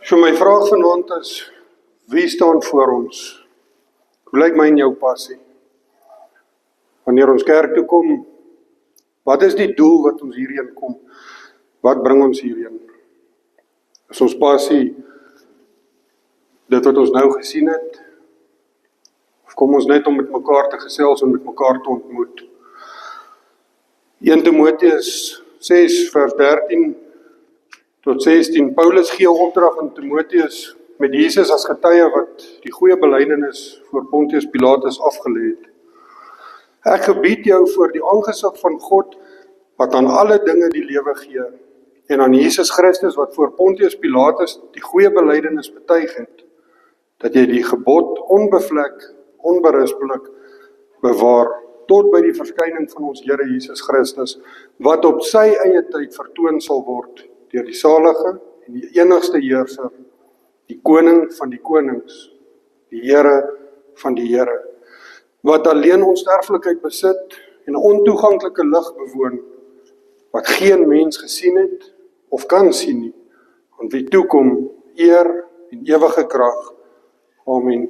So my vraag vanaand is, wie staan voor ons? Hoe lyk my en jou passie? Wanneer ons kerk toe kom, wat is die doel wat ons hierheen kom? Wat bring ons hierheen? Is ons passie dit wat ons nou gesien het? Of kom ons net om met mekaar te gesels en met mekaar te ontmoet? 1 Timoteus 6 vers 13 tot 16, Paulus gee 'n opdrag aan Timoteus met Jesus as getuie wat die goeie belydenis voor Pontius Pilatus afgelê het. Ek gebied jou voor die aangesig van God, wat aan alle dinge die lewe gee, en aan Jesus Christus wat voor Pontius Pilatus die goeie belydenis betuig het, dat jy die gebod onbevlek, onberispelik bewaar, tot by die verskyning van ons Here Jesus Christus, wat op sy eie tyd vertoon sal word, deur die salige en die enigste heerser, die koning van die konings, die Here van die Here, wat alleen onsterflikheid besit en 'n ontoeganklike lig bewoon, wat geen mens gesien het of kan sien nie, aan wie toekom eer en ewige krag. Amen.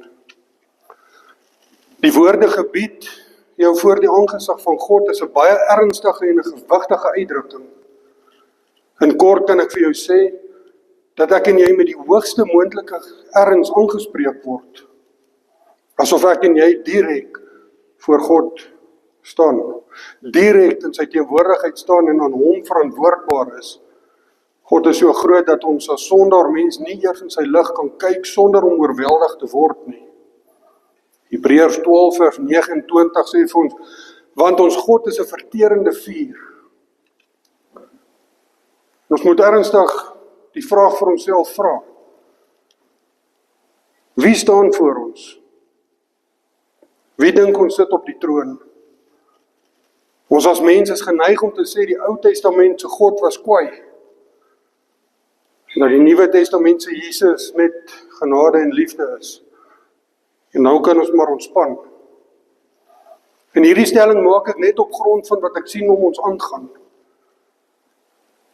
Die woorde gebied jou voor die aangesig van God is 'n baie ernstige en 'n gewigtige uitdrukking. In kort kan ek vir jou sê, dat ek en jy met die hoogste moontlike erns aangespreek word, asof ek en jy direk voor God staan, direk in sy teenwoordigheid staan en aan hom verantwoordbaar is. God is so groot dat ons as sondaar mens nie eers in sy lig kan kyk sonder om oorweldig te word nie. Hebreërs 12 vers 29 sê vir ons, want ons God is 'n verterende vuur. Ons moet ernstig die vraag vir onsself vra. Wie staan voor ons? Wie dink ons sit op die troon? Ons as mens is geneig om te sê die Ou Testament se God was kwaai. Dat die Nuwe Testament se Jesus net genade en liefde is. En nou kan ons maar ontspan. En hierdie stelling maak ek net op grond van wat ek sien om ons aangaan.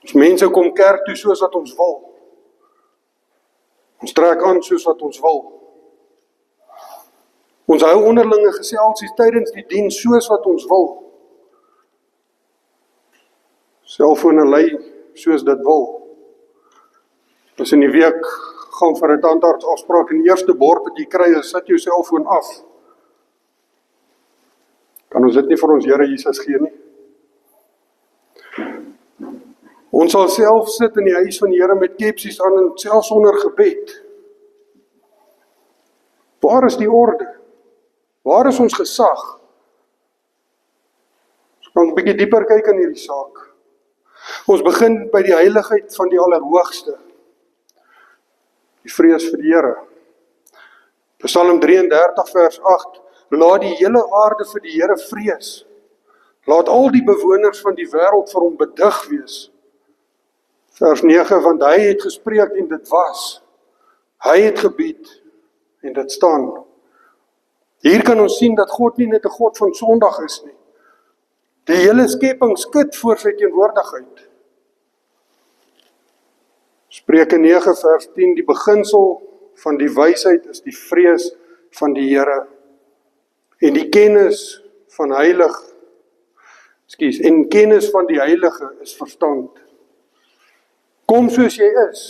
Ons mense kom kerk toe soos wat ons wil. Ons trek aan soos wat ons wil. Ons hou onderlinge geselsies tydens die diens soos wat ons wil. Selfone lei soos dit wil. As in die week gaan vir 'n tandarts afspraak en die eerste bord wat jy kry is, sit jou selfoon af. Kan ons dit nie vir ons Here Jesus gee nie? Ons sal self sit in die huis van die Here met kepsies aan en selfs sonder gebed. Waar is die orde? Waar is ons gesag? Ons kan 'n bietjie dieper kyk in hierdie saak. Ons begin by die heiligheid van die Allerhoogste. Die vrees vir die Here. Psalm 33 vers 8, laat die hele aarde vir die Here vrees. Laat al die bewoners van die wêreld vir hom bedig wees. Vers 9, want hy het gespreek en dit was. Hy het gebied en dit staan. Hier kan ons sien dat God nie net 'n God van Sondag is nie. Die hele skepping skud voor sy teenwoordigheid. Spreuke 9 vers 10, die beginsel van die wysheid is die vrees van die Here en die kennis van kennis van die heilige is verstand. Kom soos jy is.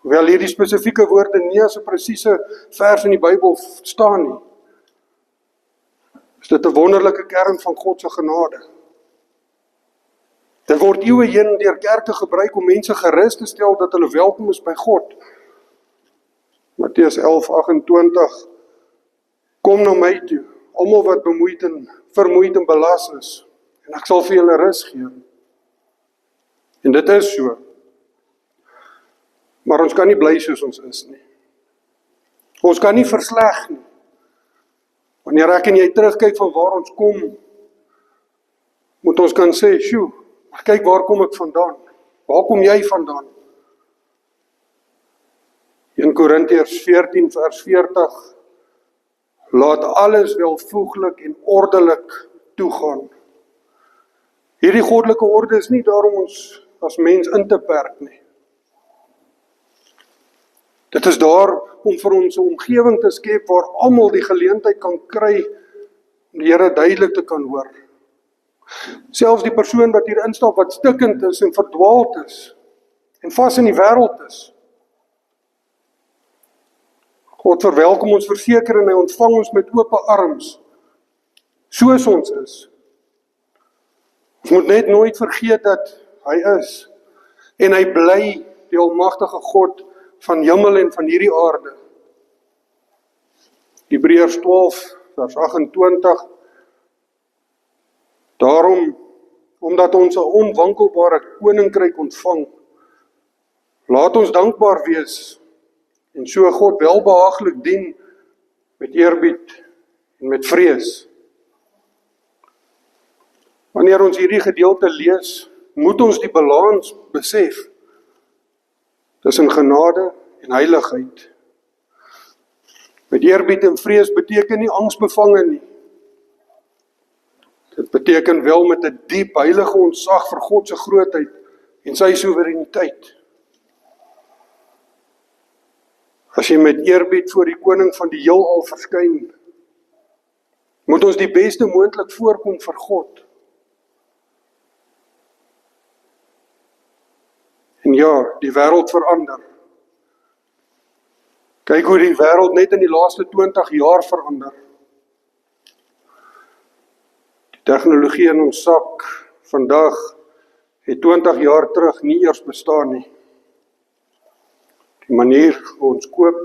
Hoewel hierdie spesifieke woorde nie as 'n presiese vers in die Bybel staan nie, is dit 'n wonderlike kern van God se genade. Dit word eeue heen deur kerke gebruik om mense gerus te stel dat hulle welkom is by God. Matteus 11:28, kom na my toe, almal wat vermoeid en belas is, en ek sal vir julle rus gee. En dit is so. Maar ons kan nie bly soos ons is nie. Ons kan nie versleg nie. Wanneer ek en jy terugkyk van waar ons kom, moet ons kan sê, sjoe, kyk waar kom ek vandaan? Waar kom jy vandaan? 1 Korintiërs 14 vers 40, laat alles welvoeglik en ordelik toegaan. Hierdie goddelike orde is nie daarom ons as mens in te perk nie. Dit is daar om vir ons 'n omgewing te skep waar almal die geleentheid kan kry om die Here duidelik te kan hoor. Selfs die persoon wat hier instap wat stikkend is en verdwaald is en vas in die wêreld is. God verwelkom ons verseker en hy ontvang ons met oop arms, soos ons is. Ons moet net nooit vergeet dat hy is en hy bly die almagtige God van hemel en van hierdie aarde. Hebreërs 12 vers 28. Daarom, omdat ons 'n onwankelbare koninkryk ontvang, laat ons dankbaar wees en so God welbehaaglik dien met eerbied en met vrees. Wanneer ons hierdie gedeelte lees, moet ons die balans besef tussen genade en heiligheid. Met eerbied en vrees beteken nie angsbevange nie. Dit beteken wel met 'n diep heilige ontzag vir God se grootheid en sy soewereiniteit. As jy met eerbied voor die koning van die heelal verskyn, moet ons die beste moontlik voorkom vir God. En ja, die wêreld verander. Kyk hoe die wêreld net in die laaste 20 jaar verander. Die tegnologie in ons sak vandag het 20 jaar terug nie eers bestaan nie. Die manier hoe ons koop,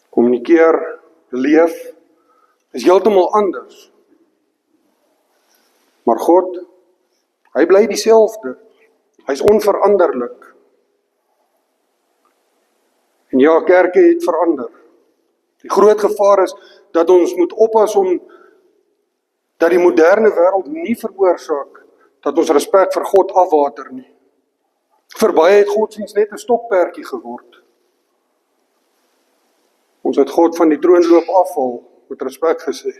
kommunikeer, leef, is heeltemal anders. Maar God, hy bly dieselfde. Hy is onveranderlik. En ja, kerke het verander. Die groot gevaar is dat ons moet oppas om dat die moderne wêreld nie veroorsaak dat ons respek vir God afwater nie. Vir baie het godsdienst net 'n stokperdjie geword. Ons het God van die troonloop afval, met respek gesê.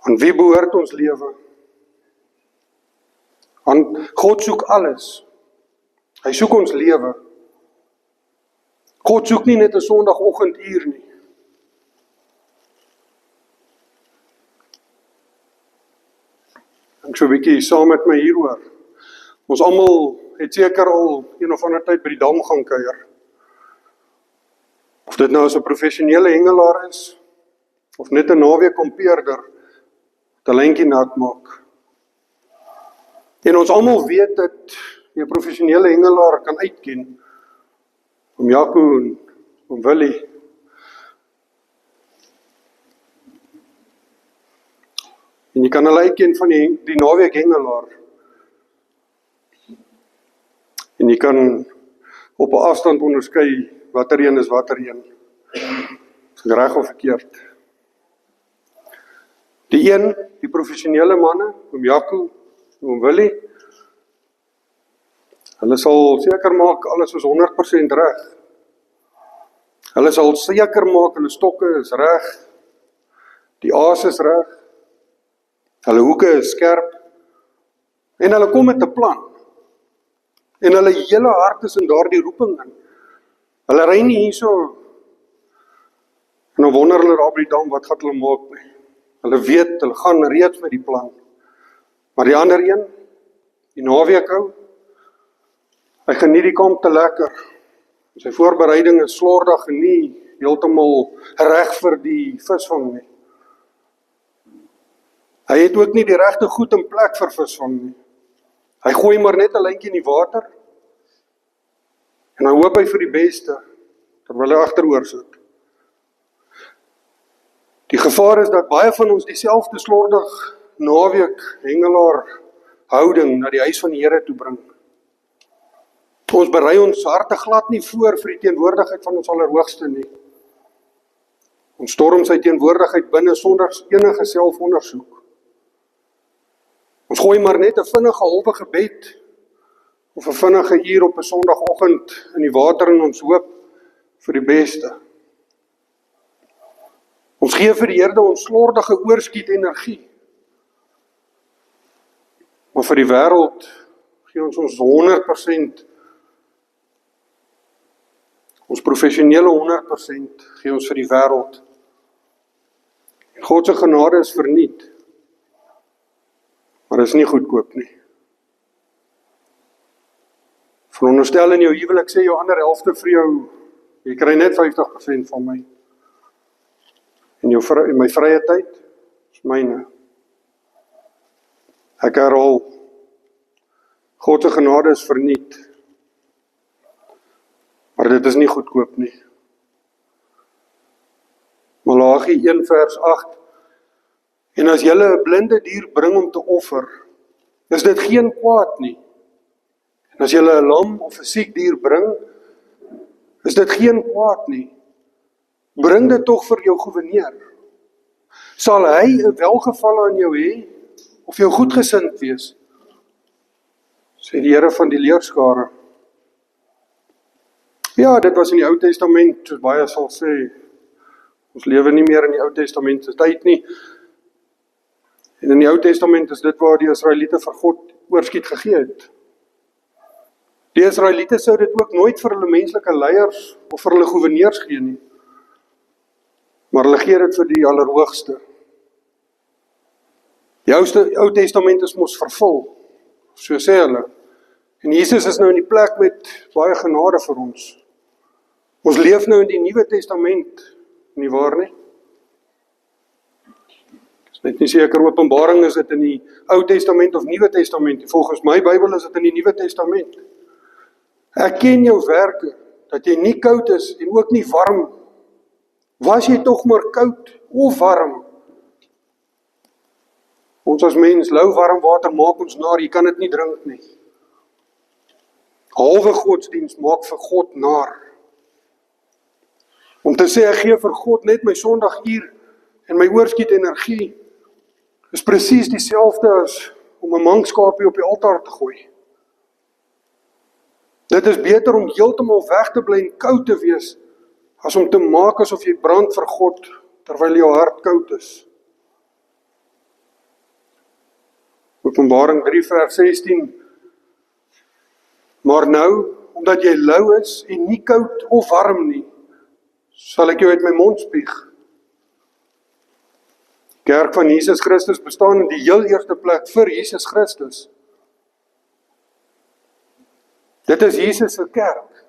Aan wie behoort ons lewe? God soek alles. Hy soek ons lewe. God soek nie net 'n Sondagoggenduur nie. Ek so 'n bietjie saam met my hieroor. Ons almal het seker al een of ander tyd by die dam gaan kuier. Of dit nou as 'n professionele hengelaar is, of net 'n naweek kampeerder, wat 'n lyntjie nat maak. En ons almal weet dat jy 'n professionele hengelaar kan uitken. Om Jaco en om Willie. En jy kan hulle uitken van die naweek hengelaar. En jy kan op 'n afstand onderskei watter een is watter een. Is reg of verkeerd. Die professionele manne, om Jaco, om Willie, hulle sal seker maak alles is 100% reg. Hulle sal seker maak hulle stokke is reg, die aas is reg, hulle hoeke is skerp, en hulle kom met 'n plan. En hulle hele hart is in daardie roeping in. Hulle ry nie hierso, en dan wonder hulle daar by die dam, wat gaan hulle maak nie. Hulle weet, hulle gaan reeds met die plan. Maar die ander een, die naweek hou, hy geniet die kamp te lekker. Sy voorbereiding is slordig en nie heeltemal reg vir die visvang nie. Hy het ook nie die regte goed in plek vir visvang nie. Hy gooi maar net 'n lyntjie in die water en dan hoop hy vir die beste terwyl hy agteroor sit. Die gevaar is dat baie van ons dieselfde slordig naweek hengelaar houding na die huis van die Here toe bring. Ons berei ons harte glad nie voor vir die teenwoordigheid van ons Allerhoogste nie. Ons storm sy teenwoordigheid binne sonder enige selfondersoek. Ons gooi maar net 'n vinnige halwe gebed of 'n vinnige uur op 'n Sondagoggend in die water en ons hoop vir die beste. Ons gee vir die Here ons slordige oorskiet energie. Maar vir die wêreld gee ons 100% Ons professionele 100% gee ons vir die wêreld. En God se genade is verniet. Maar is nie goedkoop nie. Veronderstel in jou huwelik sê jou ander helfte vir jou, jy kry net 50% van my. En my vrye tyd is myne. Ek herhaal, God se genade is verniet. Maar dit is nie goedkoop nie. Malagi 1 vers 8. En as julle 'n blinde dier bring om te offer, is dit geen kwaad nie. En as julle 'n lam of 'n siek dier bring, is dit geen kwaad nie. Bring dit tog vir jou goewerneur. Sal hy 'n welgevalle aan jou hê, of jou goedgesind wees? Sê die Here van die leerskare. Ja, dit was in die Ou Testament, soos baie sal sê. Ons lewe nie meer in die Ou Testament se tyd nie. En in die Ou Testament is dit waar die Israeliete vir God oorskiet gegee het. Die Israeliete sou dit ook nooit vir hulle menslike leiers of vir hulle goewerneurs gee nie. Maar hulle gee dit vir die Allerhoogste. Die Ou Testament is mos vervul, so sê hulle. En Jesus is nou in die plek met baie genade vir ons. Ons leef nou in die Nuwe Testament, nie waar nie? Ek is net nie seker, Openbaring is dit in die Ou Testament of Nuwe Testament. Volgens my Bybel is dit in die Nuwe Testament. Ek ken jou werke, dat jy nie koud is en ook nie warm. Was jy tog maar koud of warm? Ons as mens, lou warm water maak ons naar, jy kan dit nie drink nie. Halwe godsdienst maak vir God naar. Om te sê ek gee vir God net my sondaguur en my oorskiet energie, is presies dieselfde as om 'n mankskapie op die altaar te gooi. Dit is beter om heeltemal weg te bly en koud te wees, as om te maak asof jy brand vir God, terwyl jou hart koud is. Openbaring 3 vers 16. Maar nou, omdat jy lou is en nie koud of warm nie, sal ek jou uit my mond spieg. Die kerk van Jesus Christus bestaan in die heel eerste plek vir Jesus Christus. Dit is Jesus se kerk.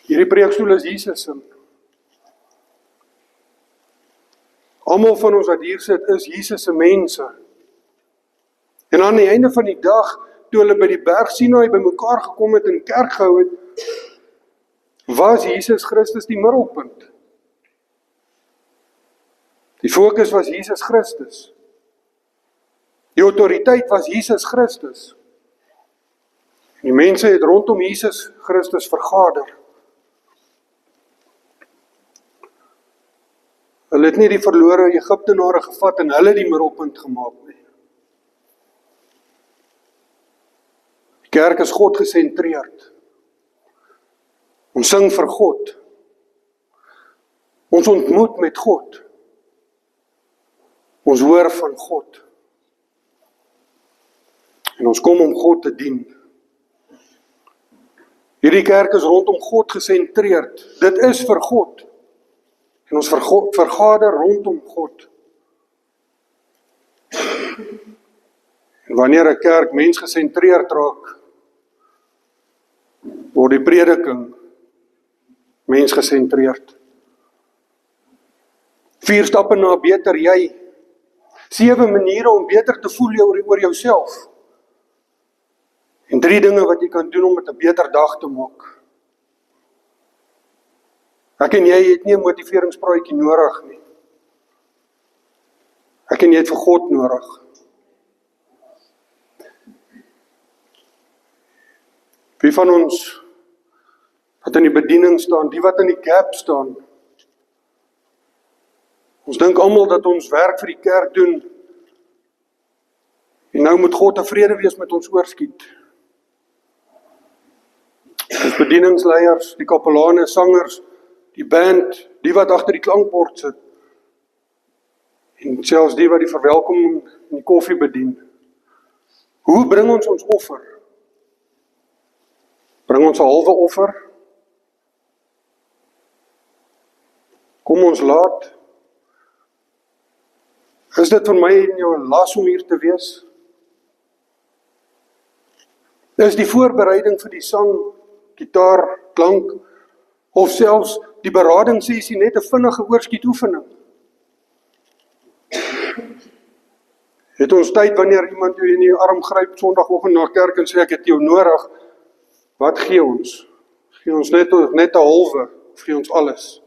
Hierdie preekstoel is Jesus se. Almal van ons wat hier sit is Jesus se mense. En aan die einde van die dag, toe hulle by die berg Sinaï bymekaar gekom het en kerk gehou het, was Jesus Christus die middelpunt. Die fokus was Jesus Christus. Die autoriteit was Jesus Christus. Die mense het rondom Jesus Christus vergader. Hulle het nie die verlore Egiptenare gevat en hulle die middelpunt gemaak nie. Die kerk is God gesentreerd. Ons sing vir God. Ons ontmoet met God. Ons hoor van God. En ons kom om God te dien. Hierdie kerk is rondom God gesentreerd. Dit is vir God. En ons vergader rondom God. En wanneer 'n kerk mensgesentreerd raak, word die prediking mensgesentreerd. 4 stappe na beter jy. 7 maniere om beter te voel oor jouself. En 3 dinge wat jy kan doen om dit 'n beter dag te maak. Ek en jy het nie 'n motiveringspraatjie nodig nie. Ek en jy het vir God nodig. Wie van ons wat in die bediening staan, die wat in die gap staan, ons dink almal dat ons werk vir die kerk doen, en nou moet God tevrede wees met ons oorskiet. Ons bedieningsleiers, die kapelane, sangers, die band, die wat agter die klankbord sit, en selfs die wat die verwelkoming en die koffie bedien. Hoe bring ons ons offer? Bring ons 'n halwe offer? Kom ons laat. Is dit vir my en jou 'n las om hier te wees? Is die voorbereiding vir die sang, gitaar, klank, of selfs die beradingssessie net 'n vinnige oorskietoefening? Het ons tyd wanneer iemand jou in die arm gryp Sondagoggend na kerk en sê ek het jou nodig, wat gee ons? Gee ons net 'n halwe, of gee ons alles?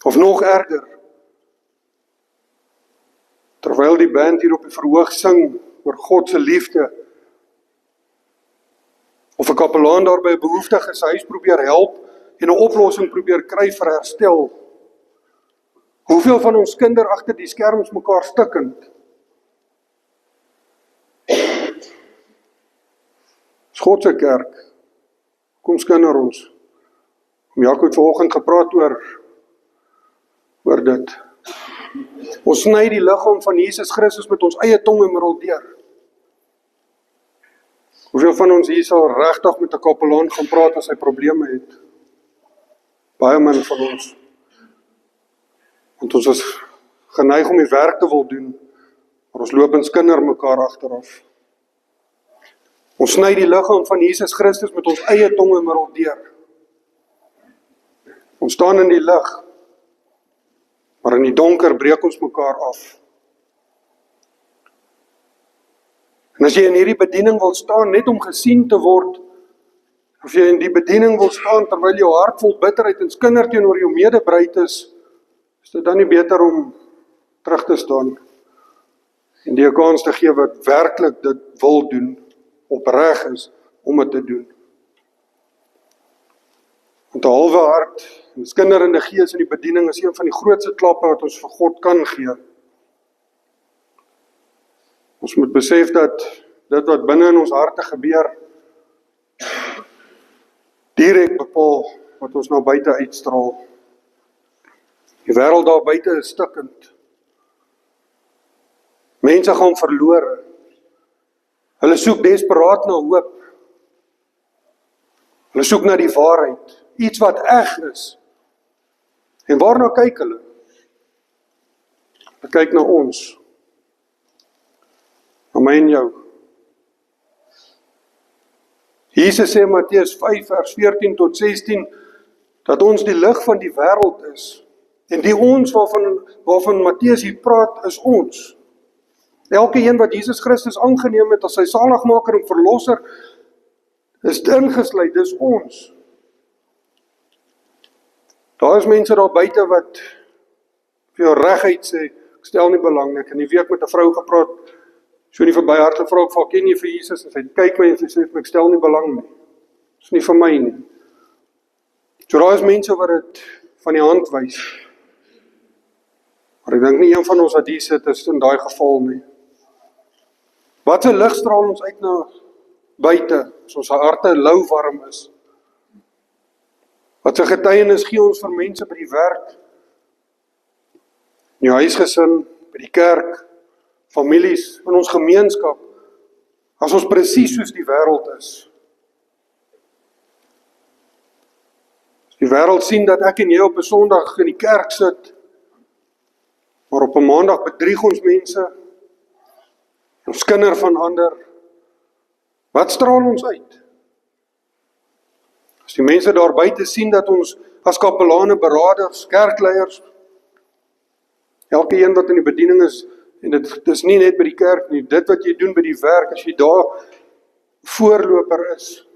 Of nog erger, terwyl die band hier op die verhoog sing oor God se liefde, of 'n kapelaan daar by 'n behoeftige se huis probeer help en 'n oplossing probeer kry vir herstel. Hoeveel van ons kinders agter die skerms mekaar stikkend? Dis God se kerk. Kom skinder ons. Jakob het vanoggend gepraat oor dit. Ons sny die liggaam van Jesus Christus met ons eie tong en middel deur. Hoeveel van ons hier sal regtig met 'n kapelaan gaan praat as hy probleme het? Baie min van ons. Want ons is geneig om die werk te wil doen, maar ons loop en skinder mekaar agteraf. Ons sny die liggaam van Jesus Christus met ons eie tong en middel deur. Ons staan in die lig, maar in die donker breek ons mekaar af. En as jy in hierdie bediening wil staan net om gesien te word, of jy in die bediening wil staan terwyl jou hart vol bitterheid en skinder teenoor jou medebruid is dit dan nie beter om terug te staan en die kans te gee wat werklik dit wil doen, opreg is om dit te doen. Want 'n halwe hart en skinderende gees in die bediening is een van die grootste klappe wat ons vir God kan gee. Ons moet besef dat dit wat binne in ons harte gebeur, direk bepaal wat ons na buite uitstraal. Die wêreld daar buite is stikkend. Mense gaan verlore. Hulle soek desperaat na hoop. Hulle soek na die waarheid, iets wat eg is. En waarna kyk hulle? Hulle kyk na ons. Na my en jou. Jesus sê in Matteus 5 vers 14 tot 16 dat ons die lig van die wêreld is. En die ons waarvan Matteus hier praat is ons. Elke een wat Jesus Christus aangeneem het as sy saligmaker en verlosser is ingesluit, dis ons. Daar is mense daar buite wat vir jou reguit sê, ek stel nie belang nie. Ek het in die week met 'n vrou gepraat, so nie verby hart gevra, ek ken jy vir Jesus? En sy kyk my en sy sê, ek stel nie belang nie. Dis nie vir my nie. So daar is mense wat dit van die hand wys. Maar ek dink nie een van ons wat hier sit is in daai geval nie. Wat 'n lig straal ons uit na buite, as ons harte lou warm is. Wat 'n getuienis gee ons vir mense by die werk, in jou huisgesin, by die kerk, families, in ons gemeenskap, as ons presies soos die wêreld is. As die wêreld sien dat ek en jy op 'n Sondag in die kerk sit, maar op 'n Maandag bedrieg ons mense, ons kinder van ander, wat straal ons uit? As die mense daar buite sien dat ons as kapelane, beraders, kerkleiers, elke een wat in die bediening is, en dit is nie net by die kerk nie, dit wat jy doen by die werk, as jy daar voorloper is,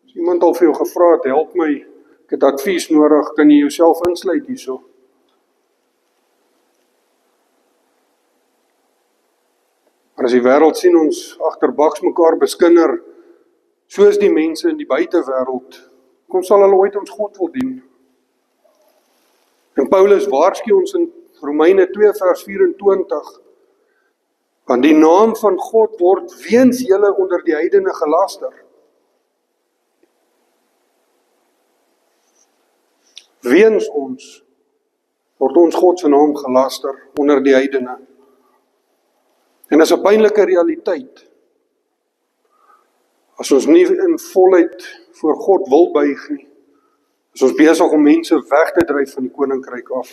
as iemand al vir jou gevra het, help my, ek het advies nodig, kan jy jouself insluit hierso? Maar as die wêreld sien ons agterbaks mekaar beskinder, soos die mense in die buitewêreld, kom sal hulle ooit ons God wil dien. En Paulus waarsku ons in Romeine 2 vers 24, want die naam van God word weens julle onder die heidene gelaster. Weens ons word ons God se naam gelaster onder die heidene. En dit is 'n pynlike realiteit. As ons nie in volheid voor God wil buig nie, is ons besig om mense weg te dryf van die koninkryk af.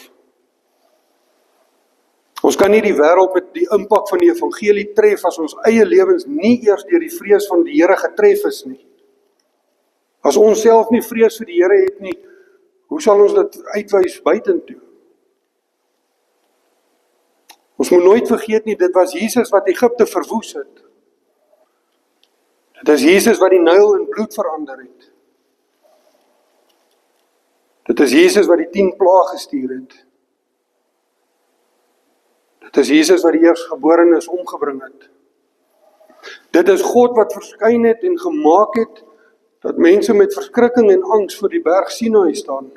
Ons kan nie die wêreld met die impak van die evangelie tref as ons eie lewens nie eers deur die vrees van die Here getref is nie. As ons self nie vrees vir die Here het nie, hoe sal ons dit uitwys buitentoe? Ons moet nooit vergeet nie, dit was Jesus wat Egipte verwoes het. Dit is Jesus wat die Nyl in bloed verander het. Dit is Jesus wat die 10 plaae gestuur het. Dit is Jesus wat die eerstgeborenes omgebring het. Dit is God wat verskyn het en gemaak het dat mense met verskrikking en angs voor die berg Sinaï staan.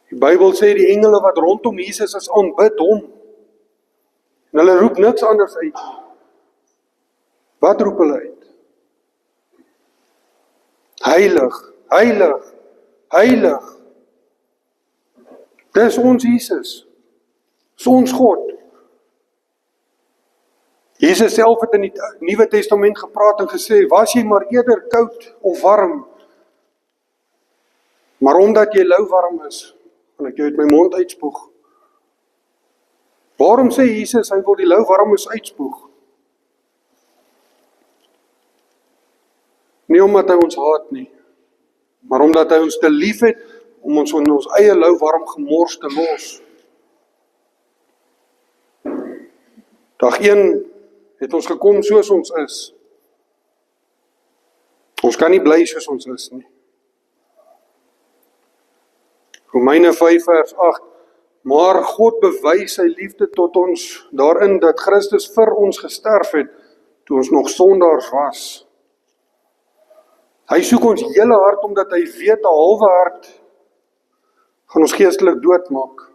Die Bybel sê die engele wat rondom Jesus is aanbid hom. En hulle roep niks anders uit. Wat roep hulle uit? Heilig, heilig, heilig. Dis ons Jesus. Dis ons God. Jesus self het in die Nuwe Testament gepraat en gesê, was jy maar eerder koud of warm, maar omdat jy lauwarm is, gaan ek jou uit my mond uitspoeg. Waarom sê Jesus, hy wil die lauwarmes uitspoeg? Nie omdat hy ons haat nie, maar omdat hy ons te lief het, om ons in ons eie lauwarm gemors te los. Dag 1 het ons gekom soos ons is. Ons kan nie bly soos ons is nie. Romeine 5 vers 8, maar God bewys sy liefde tot ons daarin dat Christus vir ons gesterf het, toe ons nog sondaars was. Hy soek ons hele hart, omdat hy weet 'n halwe hart gaan ons geestelik doodmaak.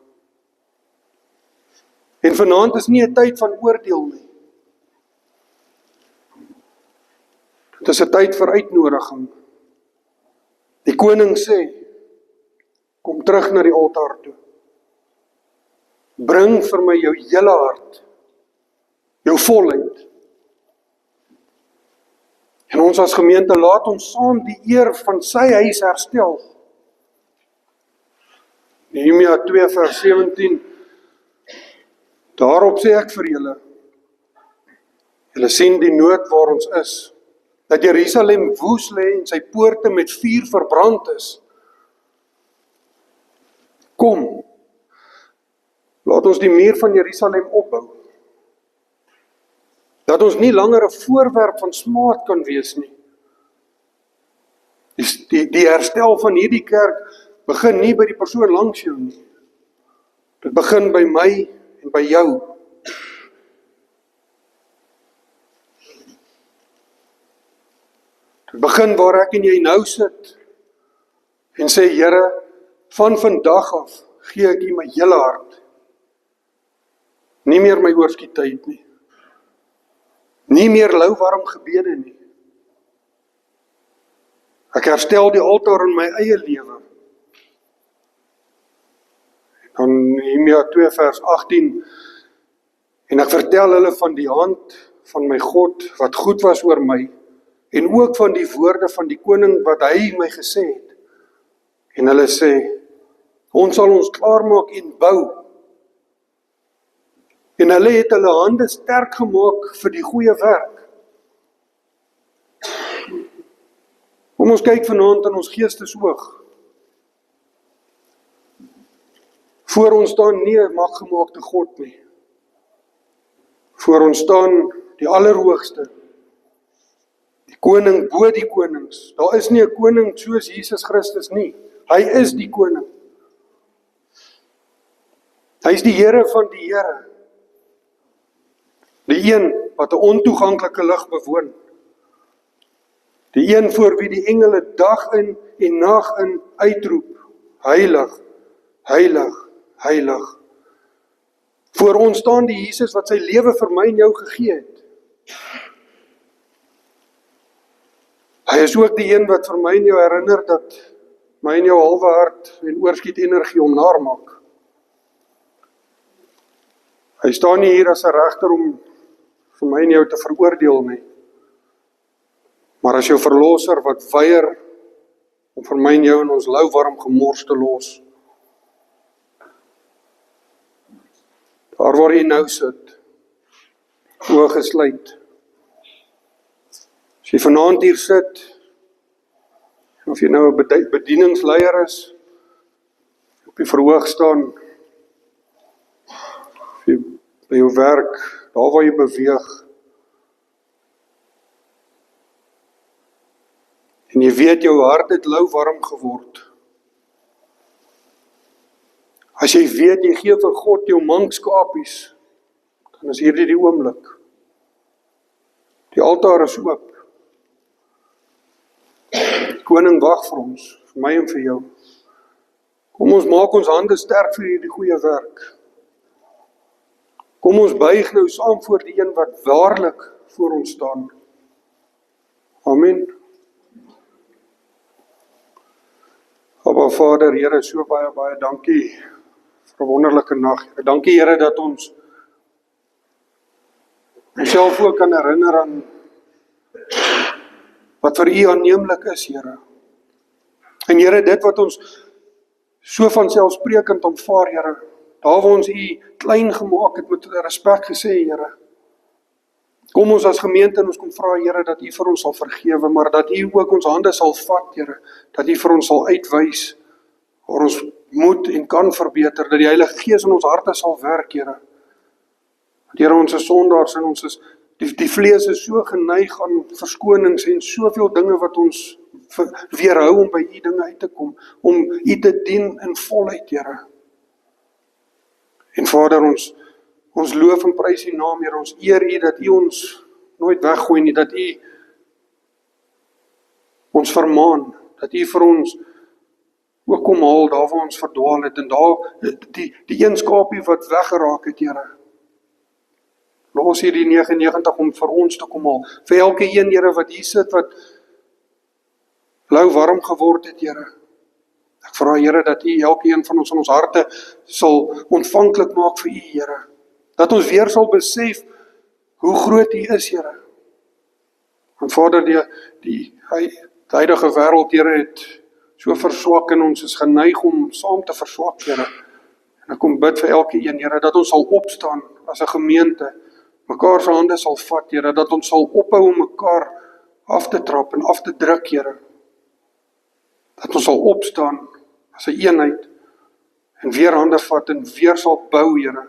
En vanaand is nie 'n tyd van oordeel nie. Dit is 'n tyd vir uitnodiging. Die koning sê, kom terug na die altaar toe. Bring vir my jou hele hart, jou volheid. En ons as gemeente laat ons saam die eer van sy huis herstel. Nehemia 2 vers 17, daarop sê ek vir julle, julle sien die nood waar ons is, dat Jerusalem woes lê en sy poorte met vuur verbrand is. Kom, laat ons die muur van Jerusalem opbou. Dat ons nie langer 'n voorwerp van smaad kan wees nie. Die herstel van hierdie kerk begin nie by die persoon langs jou nie. Dit begin by my en by jou. Dit begin waar ek en jy nou sit en sê, Here, van vandag af gee ek U my hele hart. Nie meer my oorskietheid nie. Nie meer lauwarm gebede nie. Ek herstel die altaar in my eie lewe. Dan Nehemia 2 vers 18, en ek vertel hulle van die hand van my God, wat goed was oor my, en ook van die woorde van die koning, wat hy my gesê het. En hulle sê, ons sal ons klaarmaak en bou. En hulle het hulle hande sterk gemaak vir die goeie werk. Kom ons kyk vanaand in ons geestesoog. Voor ons staan nie 'n maggemaakte God nie. Voor ons staan die Allerhoogste, die koning bo die konings. Daar is nie 'n koning soos Jesus Christus nie. Hy is die koning. Hy is die Here van die Here. Die een wat 'n ontoeganklike lig bewoon. Die een voor wie die engele dag in en nag in uitroep, heilig, heilig, heilig. Voor ons staan die Jesus wat sy lewe vir my en jou gegee het. Hy is ook die een wat vir my en jou herinner dat my en jou halwe hart en oorskiet energie om naar maak. Hy staan nie hier as 'n regter om vir my en jou te veroordeel nie. Maar as jou verlosser wat weier om vir my en jou in ons lauwarm gemors te los. Daar waar jy nou sit, oë gesluit. As jy vanaand hier sit, of jy nou 'n bedieningsleier is, op die verhoog staan, of jy by jou werk, daar waar jy beweeg, en jy weet jou hart het lauwarm geword. As jy weet jy gee vir God jou mankskapies, dan is hierdie die oomblik. Die altaar is oop. Die koning wag vir ons, vir my en vir jou. Kom ons maak ons hande sterk vir hierdie goeie werk. Kom ons buig nou saam voor die een wat waarlik voor ons staan. Amen. Aba Vader, Here, so baie dankie vir 'n wonderlike nag. Dankie Here dat ons onsself ook kan herinner aan wat vir U aanneemlik is, Here. En Here, dit wat ons so vanselfsprekend aanvaar, Here, daar waar ons U klein gemaak het met respek gesê, Here. Kom ons as gemeente en ons kom vra, Here, dat U vir ons sal vergewe, maar dat U ook ons hande sal vat, Here, dat U vir ons sal uitwys waar ons moet en kan verbeter, dat die Heilige Gees in ons harte sal werk, Here. Here, ons is sondaars en ons is, die vlees is so geneig aan verskonings en soveel dinge wat ons weerhou om by U dinge uit te kom, om U te dien in volheid, Here. En Vader, ons loof en prys U naam, Here, ons eer U dat U ons nooit weggooi nie, dat U ons vermaan, dat U vir ons ook kom haal daar waar ons verdwaal het, en daar die een skapie wat weggeraak het, Here. Los hier die 99 om vir ons te kom haal, vir elke een, Here, wat hier sit, wat lauwarm geword het, Here. Ek vra, Here, dat U elke een van ons in ons harte sal ontvanklik maak vir U, Here. Dat ons weer sal besef hoe groot U is, Here. Want Vader, die huidige wêreld, Here, het so verswak en ons is geneig om saam te verswak, Here. En ek kom bid vir elke een, Here, dat ons sal opstaan as 'n gemeente, mekaar se hande sal vat, Here, dat ons sal ophou om mekaar af te trap en af te druk, Here. Dat ons sal opstaan as 'n eenheid en weer hande vat en weer sal bou, Here.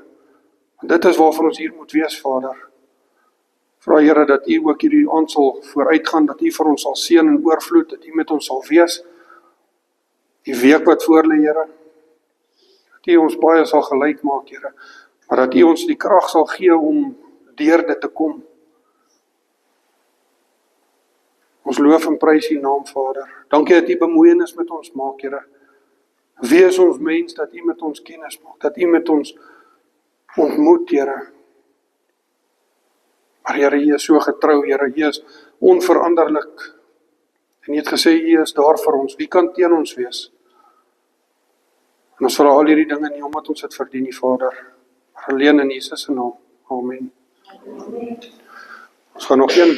Want dit is waarvan ons hier moet wees, Vader. Vra, Here, dat U ook hierdie aand sal vooruitgaan, dat U vir ons sal seën en oorvloed, dat U met ons sal wees. Die week wat voor lê, Here, dat U ons baie sal gelyk maak, Here, maar dat U ons die krag sal gee om deur dit te kom. Ons loof en prys U naam, Vader. Dankie dat U bemoeienis met ons maak, Here. Wees ons mens dat U met ons kennis maak, dat U met ons ontmoet, Here. Maar Here, U is so getrou, Here, U is onveranderlik. En U het gesê, U is daar vir ons. Wie kan teen ons wees? En ons vra al hierdie dinge nie omdat ons dit verdien nie, Vader, maar alleen in Jesus se naam. Amen. Ons gaan nog een